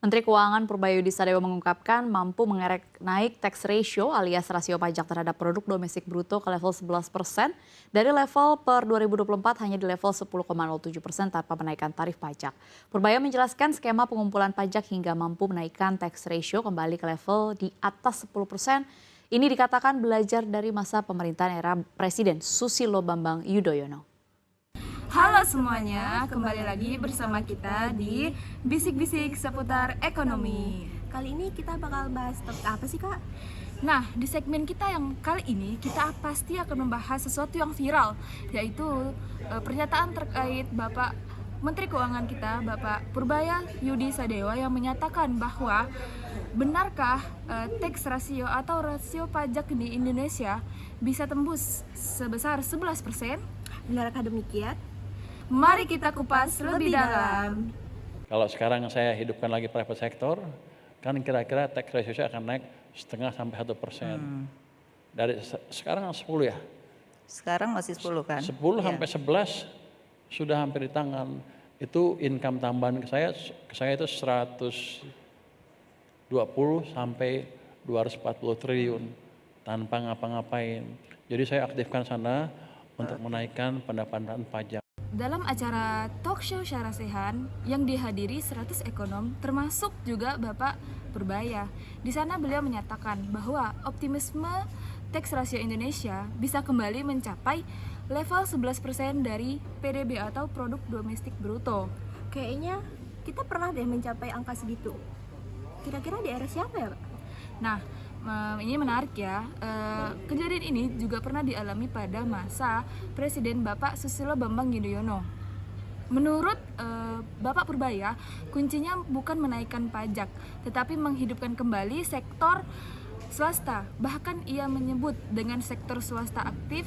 Menteri Keuangan Purbayudi Sadewa mengungkapkan mampu mengerek naik tax ratio alias rasio pajak terhadap produk domestik bruto ke level 11% dari level per 2024 hanya di level 10,07% tanpa menaikkan tarif pajak. Purbaya menjelaskan skema pengumpulan pajak hingga mampu menaikkan tax ratio kembali ke level di atas 10%. Ini dikatakan belajar dari masa pemerintahan era Presiden Susilo Bambang Yudhoyono. Halo semuanya, kembali lagi bersama kita di Bisik-Bisik seputar ekonomi. Kali ini kita bakal bahas topik apa sih, Kak? Nah, di segmen kita yang kali ini kita pasti akan membahas sesuatu yang viral, yaitu pernyataan terkait Bapak Menteri Keuangan kita, Bapak Purbayudi Sadewa, yang menyatakan bahwa benarkah tax rasio atau rasio pajak di Indonesia bisa tembus sebesar 11%? Benarkah demikian? Mari kita kupas lebih dalam. Kalau sekarang saya hidupkan lagi private sector, kan kira-kira tax ratio saya akan naik 0,5–1%. Dari sekarang 10 ya? Sekarang masih 10 kan? 10 sampai 11 sudah hampir di tangan. Itu income tambahan ke saya itu 120 sampai 240 triliun tanpa ngapa-ngapain. Jadi saya aktifkan sana untuk menaikkan pendapatan pajak. Dalam acara talk show Syara Sehan yang dihadiri 100 ekonom termasuk juga Bapak Purbaya. Di sana beliau menyatakan bahwa optimisme tax rasio Indonesia bisa kembali mencapai level 11% dari PDB atau produk domestik bruto. Kayaknya kita pernah deh mencapai angka segitu. Kira-kira di era siapa ya, Pak? Nah, ini menarik ya. Kejadian ini juga pernah dialami pada masa Presiden Bapak Susilo Bambang Yudhoyono. Menurut Bapak Purbaya, kuncinya bukan menaikkan pajak, tetapi menghidupkan kembali sektor swasta. Bahkan ia menyebut dengan sektor swasta aktif,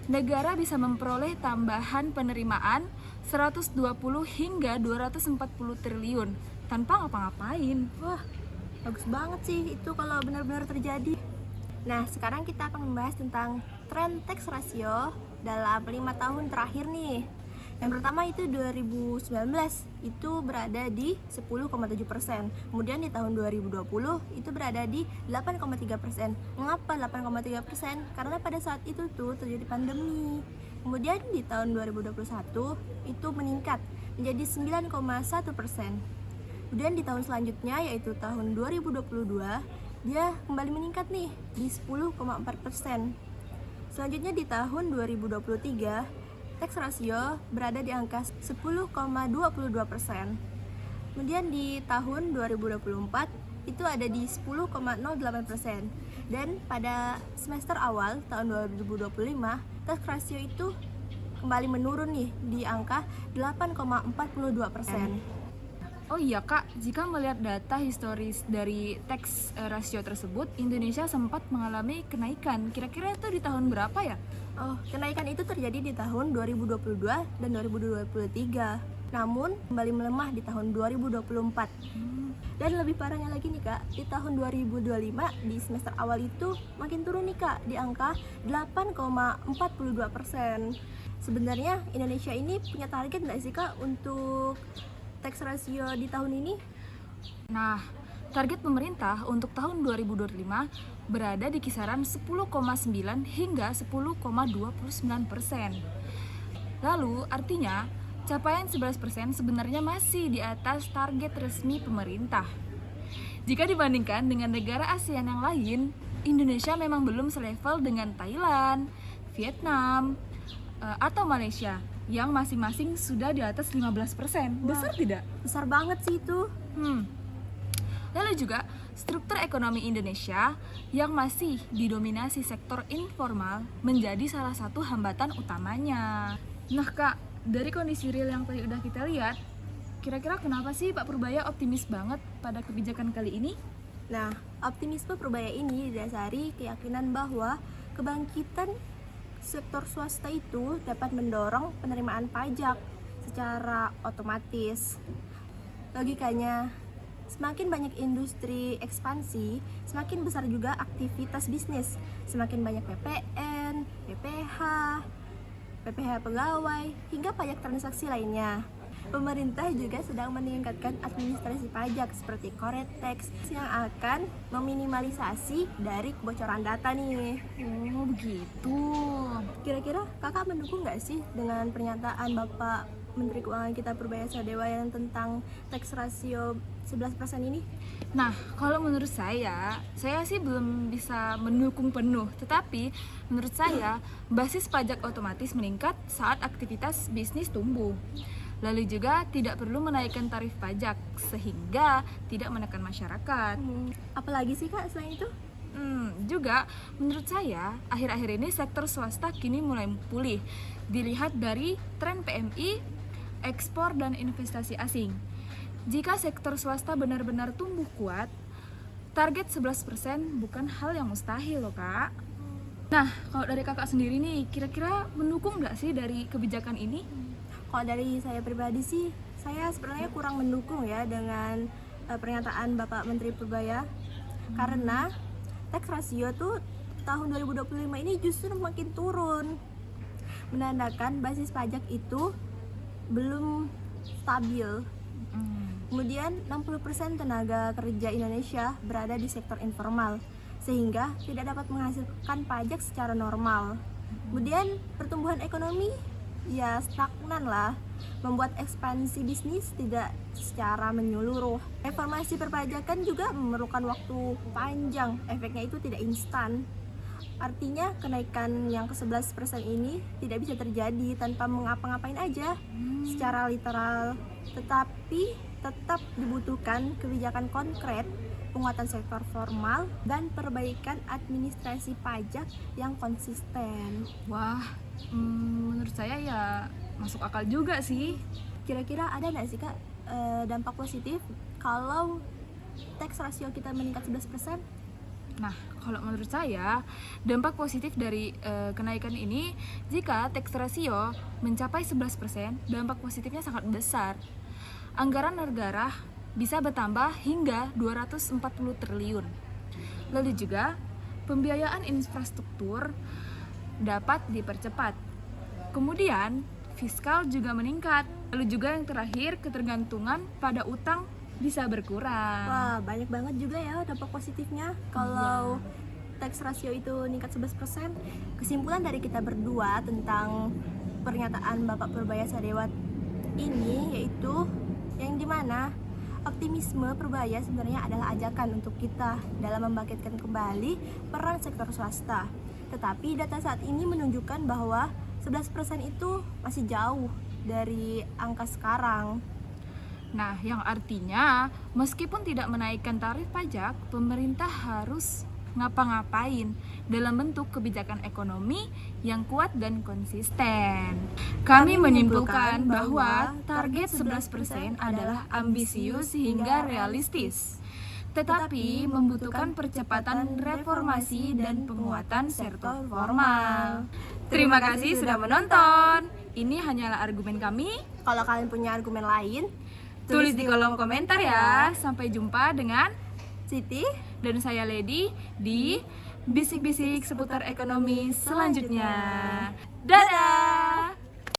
negara bisa memperoleh tambahan penerimaan 120 hingga 240 triliun tanpa ngapa-ngapain. Wah, bagus banget sih itu kalau benar-benar terjadi. Nah, sekarang kita akan membahas tentang tren tax rasio dalam 5 tahun terakhir nih. Yang pertama itu 2019 itu berada di 10,7%. Kemudian di tahun 2020 itu berada di 8,3%. Mengapa 8,3%? Karena pada saat itu tuh terjadi pandemi. Kemudian di tahun 2021 itu meningkat menjadi 9,1%. Kemudian di tahun selanjutnya yaitu tahun 2022 dia kembali meningkat nih di 10,4%. Selanjutnya di tahun 2023 tax rasio berada di angka 10,22%. Kemudian di tahun 2024 itu ada di 10,08%. Dan pada semester awal tahun 2025 tax rasio itu kembali menurun nih di angka 8,42%. Oh iya Kak, jika melihat data historis dari tax rasio tersebut, Indonesia sempat mengalami kenaikan. Kira-kira itu di tahun berapa ya? Oh, kenaikan itu terjadi di tahun 2022 dan 2023. Namun kembali melemah di tahun 2024. Dan lebih parahnya lagi nih Kak, di tahun 2025 di semester awal itu makin turun nih Kak, di angka 8,42%. Sebenarnya Indonesia ini punya target nggak sih Kak untuk tax rasio di tahun ini? Nah, target pemerintah untuk tahun 2025 berada di kisaran 10,9 hingga 10,29%. Lalu, artinya capaian 11% sebenarnya masih di atas target resmi pemerintah. Jika dibandingkan dengan negara ASEAN yang lain, Indonesia memang belum selevel dengan Thailand, Vietnam, atau Malaysia yang masing-masing sudah di atas 15%. Besar tidak? Besar banget sih itu. Lalu juga struktur ekonomi Indonesia yang masih didominasi sektor informal menjadi salah satu hambatan utamanya. Nah Kak, dari kondisi real yang tadi udah kita lihat, kira-kira kenapa sih Pak Purbaya optimis banget pada kebijakan kali ini? Nah, optimisme Purbaya ini didasari keyakinan bahwa kebangkitan sektor swasta itu dapat mendorong penerimaan pajak secara otomatis. Logikanya, semakin banyak industri ekspansi, semakin besar juga aktivitas bisnis. Semakin banyak PPN, PPH pegawai, hingga pajak transaksi lainnya. pemerintah juga sedang meningkatkan administrasi pajak seperti corporate tax yang akan meminimalisasi dari kebocoran data nih. Oh begitu. Kira-kira kakak mendukung nggak sih dengan pernyataan Bapak Menteri Keuangan kita Purbaya Sadewa yang tentang tax rasio 11% ini? Nah, kalau menurut saya sih belum bisa mendukung penuh. Tetapi menurut saya, basis pajak otomatis meningkat saat aktivitas bisnis tumbuh. Lalu juga tidak perlu menaikkan tarif pajak sehingga tidak menekan masyarakat. Apalagi sih kak selain itu? Juga menurut saya akhir-akhir ini sektor swasta kini mulai pulih. Dilihat dari tren PMI, ekspor dan investasi asing. Jika sektor swasta benar-benar tumbuh kuat, target 11% bukan hal yang mustahil loh kak. Nah, kalau dari kakak sendiri nih, kira-kira mendukung nggak sih dari kebijakan ini? Kalau dari saya pribadi sih, saya sebenarnya kurang mendukung ya dengan pernyataan Bapak Menteri Purbaya. Karena tax rasio tuh tahun 2025 ini justru makin turun. Menandakan basis pajak itu belum stabil. Kemudian 60% tenaga kerja Indonesia berada di sektor informal sehingga tidak dapat menghasilkan pajak secara normal. Kemudian pertumbuhan ekonomi ya stagnan lah, membuat ekspansi bisnis tidak secara menyeluruh. Reformasi perpajakan juga memerlukan waktu panjang, efeknya itu tidak instan. Artinya kenaikan yang ke-11% ini tidak bisa terjadi tanpa mengapa-ngapain aja secara literal, tetapi tetap dibutuhkan kebijakan konkret, penguatan sektor formal, dan perbaikan administrasi pajak yang konsisten. Wah, menurut saya ya masuk akal juga sih. Kira-kira ada nggak sih kak dampak positif kalau tax rasio kita meningkat 11%? Nah, kalau menurut saya, dampak positif dari kenaikan ini, jika tax ratio mencapai 11%, dampak positifnya sangat besar. Anggaran negara bisa bertambah hingga 240 triliun. Lalu juga, pembiayaan infrastruktur dapat dipercepat. Kemudian, fiskal juga meningkat. Lalu juga yang terakhir, ketergantungan pada utang bisa berkurang. Wah, banyak banget juga ya dampak positifnya kalau tax rasio itu meningkat 11%. Kesimpulan dari kita berdua tentang pernyataan Bapak Purbaya Sadewa ini yaitu yang dimana optimisme Purbaya sebenarnya adalah ajakan untuk kita dalam membangkitkan kembali peran sektor swasta. Tetapi data saat ini menunjukkan bahwa 11% itu masih jauh dari angka sekarang. Nah, yang artinya meskipun tidak menaikkan tarif pajak, pemerintah harus ngapa-ngapain dalam bentuk kebijakan ekonomi yang kuat dan konsisten. Kami menyimpulkan bahwa target 11% adalah ambisius hingga realistis, tetapi membutuhkan percepatan reformasi dan penguatan sektor formal. Terima kasih sudah menonton. Ini hanyalah argumen kami. Kalau kalian punya argumen lain, Tulis di kolom komentar ya. Sampai jumpa dengan Siti dan saya Lady di bisik-bisik seputar ekonomi selanjutnya. Dadah!